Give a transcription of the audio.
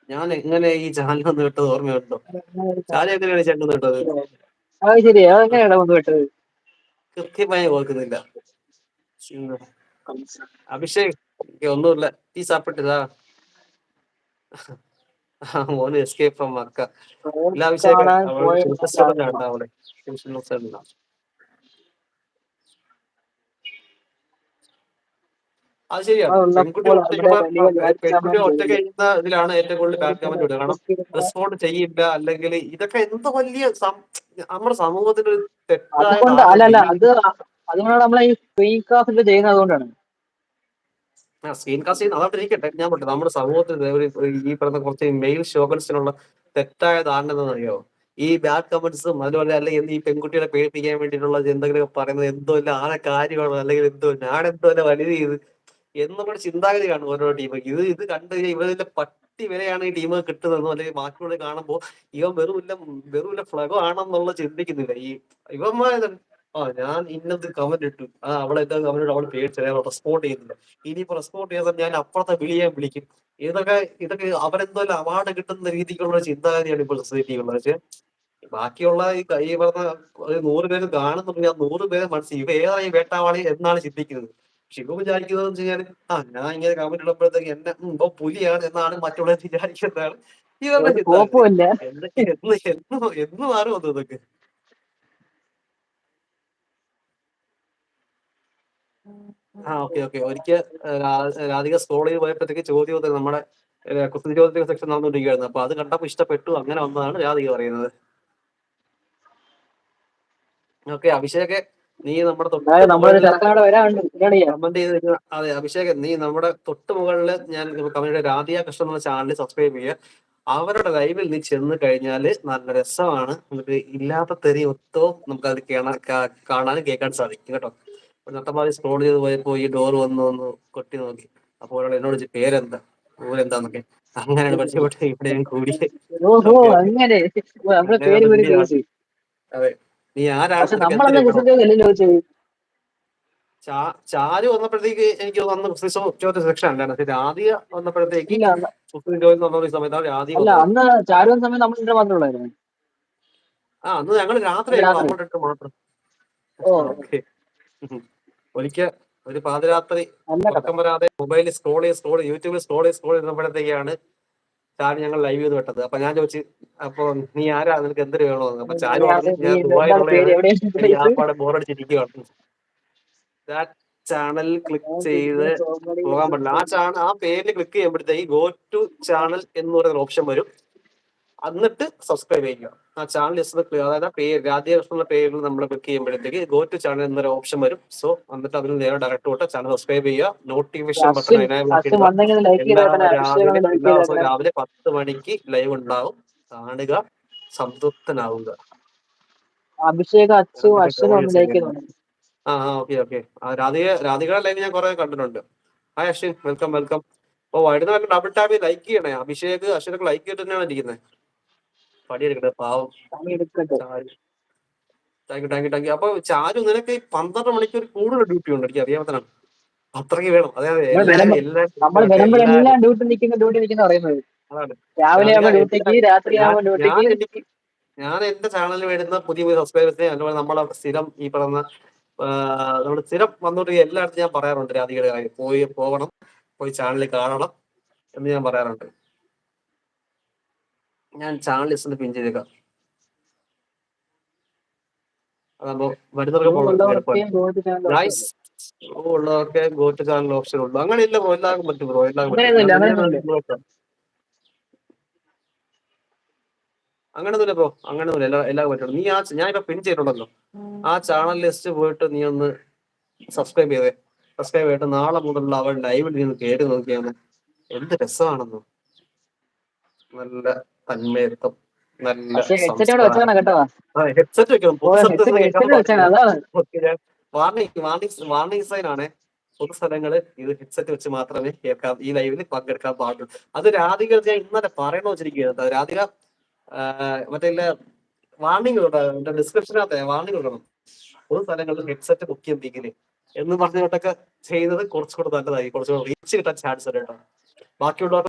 ഞാൻ എങ്ങനെ ഈ ചാനൽ വന്ന് വിട്ടത് ഓർമ്മയുണ്ടോ? ചാനൽ എങ്ങനെയാണ് ചേട്ടൻ വിട്ടത്? അത് ശരി, അതെങ്ങനെയാണ് വന്ന് വിട്ടത്? കൃത്യമായി ഓർക്കുന്നില്ല. അഭിഷേക് ഒന്നുമില്ല, ഈ സാപ്പിട്ടതാ മോന് എസ്കേപ്പ് ഫ്രം മക്ക. ഇല്ല അഭിഷേക്, കാണാൻ അവൾ പോയ സ്റ്റുഡന്റ് ആണ് അവിടെ. അത് ശരിയാണ്. പെൺകുട്ടി ഉള്ളപ്പോൾ ഒറ്റയ്ക്ക് അവിടെ വലിയ ബാഡ് പെൺകുട്ടി കമന്റ് ഒറ്റയ്ക്ക് എഴുതുന്ന ഇതിലാണ് ഏറ്റവും കൂടുതൽ ബാഡ് കമന്റ് വിടുക. കാരണം റെസ്പോണ്ട് ചെയ്യില്ല, അല്ലെങ്കിൽ ഇതൊക്കെ എന്ത് വലിയ നമ്മുടെ സമൂഹത്തിന്റെ ഒരു തെറ്റായ അതുകൊണ്ട് ധാരണ. അല്ലല്ല, അതുകൊണ്ടാണ് നമ്മളെ ഈ സ്ക്രീൻ കാസ്റ്റ് ചെയ്യുന്നത്. അതുകൊണ്ടാണ് സ്ക്രീൻ കാസ്റ്റ് ചെയ്യുന്ന അതോട്ട് ഇരിക്കട്ടെ. ഞാൻ പറഞ്ഞു നമ്മുടെ സമൂഹത്തിൽ ഈ പറഞ്ഞ കുറച്ച് മെയിൽ ഷോഗൻസിനുള്ള തെറ്റായ ധാരണ എന്താണെന്നറിയോ? ഈ ബാഡ് കമന്റ്സും അതുപോലെ അല്ലെങ്കിൽ ഈ പെൺകുട്ടികളെ പേടിപ്പിക്കാൻ വേണ്ടിയിട്ടുള്ള എന്തെങ്കിലും പറയുന്നത് എന്തോ ഇല്ല ആളെ കാര്യമാണോ, അല്ലെങ്കിൽ എന്തോ ഞാനെന്തോ വലുത് ചെയ്ത് എന്നുള്ള ചിന്താഗതിയാണ് ഓരോ ടീം. ഇത് കണ്ടു കഴിഞ്ഞാൽ ഇവരുടെ പട്ടി വരെയാണ് ഈ ടീം കിട്ടുന്നതെന്നോ അല്ലെങ്കിൽ ബാക്കിയുള്ള കാണുമ്പോൾ ഇവൻ വെറുമില്ല ഫ്ലഗോ ആണെന്നുള്ള ചിന്തിക്കുന്നില്ല ഈ ഇവന്മാർ. ഞാൻ ഇന്നത് കമന്റ് ഇട്ടു, അവളെ എന്താ കമന്റ് അവൾ പേടിച്ചത് റെസ്പോണ്ട് ചെയ്യുന്നില്ല. ഇനിയിപ്പോ റെസ്പോണ്ട് ചെയ്താൽ ഞാൻ അപ്പുറത്തെ വിളിക്കും. ഇതൊക്കെ അവരെന്തോ അവാർഡ് കിട്ടുന്ന രീതിക്കുള്ള ചിന്താഗതിയാണ് ഇപ്പോൾ സൊസൈറ്റിയുള്ളത്. പക്ഷെ ബാക്കിയുള്ള ഈ പറഞ്ഞ 100 പേര് കാണുന്നുണ്ടെങ്കിൽ ആ 100 പേരെ മനസ്സിൽ ഇവ ഏതായി വേട്ടാവാളി എന്നാണ് ചിന്തിക്കുന്നത്. ശിവ വിചാരിക്കുന്നത് വെച്ചാൽ ഞാൻ ഇങ്ങനെ കമന്റ് ഇടുമ്പോഴത്തേക്ക് എന്നെ ഇപ്പൊ പുലിയാണ് എന്നാണ് മറ്റുള്ളവർ വിചാരിക്കുന്നതാണ് ഇവരുടെ ഒരു ചിന്താഗതി. കോപ്പുമില്ല. എന്തൊക്കെ എന്ന് മാറും വന്നു ഇതൊക്കെ. ഓക്കെ. ഒരിക്കൽ രാധിക സ്ക്രോൾ ചെയ്ത് പോയപ്പോഴത്തേക്ക് ചോദ്യം നമ്മുടെ കുസൃതി ചോദ്യ സെക്ഷൻ നടന്നുകൊണ്ടിരിക്കുകയായിരുന്നു. അപ്പൊ അത് കണ്ടപ്പോ ഇഷ്ടപ്പെട്ടു, അങ്ങനെ വന്നതാണ് രാധിക പറയുന്നത്. ഓക്കെ അഭിഷേക്, നീ നമ്മുടെ തൊട്ട് നമ്മളൊരു മുകളിൽ ചെറുക്കനോട് വരാനുണ്ട്. കമന്റ് ചെയ്ത് അതെ അഭിഷേക്, നീ നമ്മുടെ തൊട്ട് മുകളിൽ ഞാൻ കമന്റ് രാധിക കൃഷ്ണൻ എന്ന ചാനൽ സബ്സ്ക്രൈബ് ചെയ്യുക. അവരുടെ ലൈവിൽ നീ ചെന്ന് കഴിഞ്ഞാല് നല്ല രസമാണ്. നമുക്ക് ഇല്ലാത്ത തെറി ഒത്തവും നമുക്ക് അത് കാണാനും കേൾക്കാൻ സാധിക്കും കേട്ടോ. നട്ടമാതി സ്ക്രോൾ ചെയ്ത് പോയപ്പോ ഈ ഡോർ വന്ന് കൊട്ടി നോക്കി. അപ്പോൾ ഒരാൾ എന്നോട് പേരെന്താ ഊരെന്താന്നൊക്കെ, അങ്ങനെയാണ് പരിചയപ്പെട്ട് ഇവിടെ ഞാൻ കൂടി. ഓഹോ, ഓക്കെ അങ്ങനെ നമ്മളെ അങ്ങനെ പേര് പോലും കൂടിയാണ്. ചോദിച്ചു. അതെ, നീ ആരാണ്, പക്ഷെ നിനക്ക് എന്ത് നമ്മളന്ന് കേൾക്കണം? കുസൃതിയല്ലേ ചോദിച്ചത്? ചാരു വന്നപ്പോഴത്തേക്ക് എനിക്ക് വന്ന ചോദ്യ സെക്ഷൻ അല്ലായിരുന്നു. രാധിക വന്നപ്പോഴത്തേക്ക് ഇല്ല, സുപ്രീം കോടതി വന്ന സമയത്താണ് രാധിക അല്ല, വന്നത്. അന്ന് ചാരുവൻ സമയം നമ്മൾ മാത്രമുള്ളായിരുന്നു. അന്ന് ഞങ്ങൾ രാത്രി അങ്ങോട്ട് ഇട്ട് മാത്രം. ഓക്കെ. ഒരിക്കൽ ഒരു പാതിരാത്രി ഉറക്കം വരാതെ മൊബൈലിൽ സ്ക്രോൾ ചെയ്ത് യൂട്യൂബിൽ സ്ക്രോൾ ചെയ്യുമ്പോഴത്തേക്കാണ് ചാരു ഞങ്ങൾ ലൈവ് ചെയ്ത് വിട്ടത്. അപ്പൊ ഞാൻ ചോദിച്ചു, അപ്പൊ നീ ആരാ, നിനക്ക് എന്തൊരു വേണോന്ന്. അപ്പൊ ചാരു പറഞ്ഞു ഞാൻ ദുബായിലുള്ളതാണ്, എനിക്ക് ആപ്പാടെ ബോറടിച്ചിരിക്കുകയാണ്. ചാനൽ ക്ലിക്ക് ചെയ്ത് പോകാൻ പറ്റില്ല. ആ പേരിൽ ക്ലിക്ക് ചെയ്യുമ്പോഴത്തേക്ക് ഗോ ടു ചാനൽ എന്ന് പറയുന്ന ഓപ്ഷൻ വരും. എന്നിട്ട് സബ്സ്ക്രൈബ് ചെയ്യുക. ആ ചാനൽ അതായത് പേര് രാധികൃഷ്ണന്റെ പേരിൽ നമ്മൾ ക്ലിക്ക് ചെയ്യുമ്പോഴത്തേക്ക് ഗോ ടു ചാനൽ എന്നൊരു ഓപ്ഷൻ വരും. സോ എന്നിട്ട് അതിന് നേരെ ഡയറക്റ്റ് തൊട്ട് ചാനൽ സബ്സ്ക്രൈബ് ചെയ്യുക. നോട്ടിഫിക്കേഷൻ ബട്ടൺ എനേബിൾ ആക്കിയിടുക. എല്ലാ ദിവസവും രാവിലെ 10 മണിക്ക് ലൈവ് ഉണ്ടാവും. കാണുക, സംതൃപ്തനാവുക. അഭിഷേക് അശ്വനും ഒന്ന് ലൈക്ക് ചെയ്തു. ഓക്കെ. രാധികയുടെ ലൈവ് ഞാൻ കുറെ കണ്ടിട്ടുണ്ട്. Hi Ashwin, welcome. ഓ വൈകുന്നേരം ഡബിൾ ടാബ് ലൈക്ക് ചെയ്യണേ. അഭിഷേക് അശ്വിനൊക്കെ ലൈക്ക് ചെയ്തിട്ട് തന്നെയാണ് ഇരിക്കുന്നത്. പണിയെടുക്കട്ടെ പാവം. Thank you. അപ്പൊ ചാരു, നിനക്ക് 12 മണിക്കൂർ കൂടുതൽ ഡ്യൂട്ടി ഉണ്ട്, എനിക്ക് അറിയാവുന്നതാണ്. അത്രയ്ക്ക് വേണം. അതെ നമ്മൾ വരുമ്പോഴെല്ലാം ഡ്യൂട്ടി നിൽക്കുന്ന പറയുന്നത്. രാവിലെ ആവുമ്പോ ഡ്യൂട്ടിക്ക്, രാത്രി ആവുമ്പോ ഡ്യൂട്ടിക്ക്. ഞാൻ എന്റെ ചാനലിൽ വരുന്ന പുതിയ സബ്സ്ക്രൈബേഴ്സിനെ, അതുപോലെ നമ്മളെ സ്ഥിരം ഈ പറഞ്ഞ നമ്മൾ സ്ഥിരം വന്നോണ്ടിരിക്കുക എല്ലായിടത്തും ഞാൻ പറയാറുണ്ട് രാധികയുടെ കാര്യം. പോയി ചാനലിൽ കാണണം എന്ന് ഞാൻ പറയാറുണ്ട്. ഞാൻ ചാനൽ ലിസ്റ്റ് പിൻ ചെയ്തേക്കാം. അതാകുമ്പോ വരുന്നവർക്ക് ഉള്ളതൊക്കെ ഗോ ടു ചാനൽ ഓപ്ഷൻ ഉള്ളു. അങ്ങനെ ഇല്ല ബ്രോ, എല്ലാവർക്കും പറ്റും ബ്രോ, അങ്ങനെയൊന്നുമില്ല ബ്രോ, അങ്ങനെയൊന്നുമില്ല, എല്ലാവർക്കും പറ്റുള്ളൂ. ഞാനിപ്പോ പിൻ ചെയ്തിട്ടുണ്ടല്ലോ, ആ ചാനൽ ലിസ്റ്റ് പോയിട്ട് നീ ഒന്ന് സബ്സ്ക്രൈബ് ചെയ്തിട്ട് നാളെ മുതലുള്ള അവൻ ലൈവിൽ നിന്ന് കയറി നോക്കിയാണ് എന്ത് രസമാണെന്നോ. നല്ല തന്മയത്വം, നല്ല സംസ്കാരം. ഹെഡ്സെറ്റ് വെക്കണം. വാർണിംഗ് സൈൻ ആണ്. പൊതുസ്ഥലങ്ങള് ഇത് ഹെഡ്സെറ്റ് വെച്ച് മാത്രമേ കേൾക്കാം, ഈ ലൈവിൽ പങ്കെടുക്കാൻ പാടുള്ളൂ. അത് രാധിക ഞാൻ ഇന്നലെ പറയണോ വെച്ചിരിക്കുകയാണ്. രാധിക മറ്റേ വാർണിംഗ് ഡിസ്ക്രിപ്ഷനകത്തെ വാർണിംഗ് കൊടുക്കണം. പൊതുസ്ഥലങ്ങളിൽ ഹെഡ്സെറ്റ് മുഖ്യം എന്ന് പറഞ്ഞിട്ടൊക്കെ ചെയ്തത് കുറച്ചുകൂടെ നല്ലതായി, കുറച്ചുകൂടെ റീച്ച് കിട്ടാൻ ചാൻസ് ഉണ്ട് കേട്ടോ. ബാക്കിയുള്ളവർ